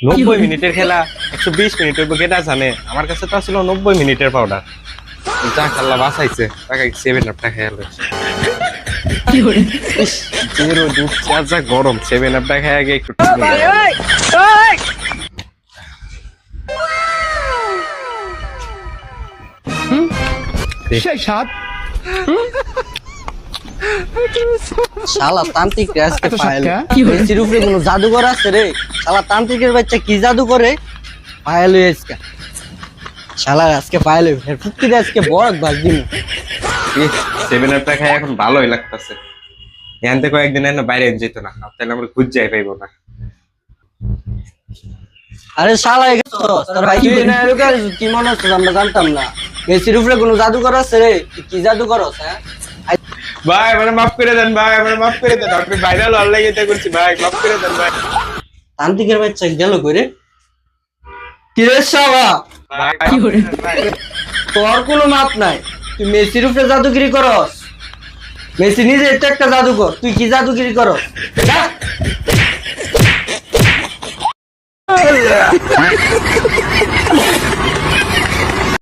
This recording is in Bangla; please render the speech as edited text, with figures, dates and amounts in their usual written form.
90 মিনিটের খেলা 120 মিনিটের কেটা জানে? আমার কাছে তো ছিল 90 মিনিটের পাউডার। যা খেলা বাঁচাইছে টাকা 7 আপটা খেয়াল রয়েছে। জিরো দুধ চা যা গরম 7 আপটা খেয়ে আগে একটু সেই স্বাদ শালা তান্ত্রিক আজকে এত পায়েল সাতটা? মেসির উপরে কোনো জাদুঘর আছে রে? শালা তান্ত্রিকের বাচ্চা কি জাদু করে? পায়েল আজকে শালা আজকে পায়েল ফুটকিতে আজকে বড় বাজ দিন। 7 আপটা খেয়ে এখন ভালোই লাগতেছে। এখান থেকে কয়েকদিন এনে বাইরে যেত না, তাহলে আমরা খুঁজ যাই পাইবো না। আরে শালা তোর ভাই তুই না এরকম কি মনে হচ্ছে আমরা জানতাম না। মেসির উপরে কোনো জাদুঘর আছে রে? কি জাদু করছ? হ্যাঁ ভাই মানে মাফ করে দেন, ভাই মানে মাফ করে দেন, আপনি ভাইরাল হওয়ার লাগে এটা করছি, ভাই মাফ করে দেন ভাই। তান্ত্রিকের বাচ্চা গেল করে কি রে শালা? তোর কোনো মাপ নাই, তুই মেসির উপরে জাদুগিরি করস? মেসি নিজে এটা একটা জাদুকর, তুই কি জাদুগিরি করস? যা।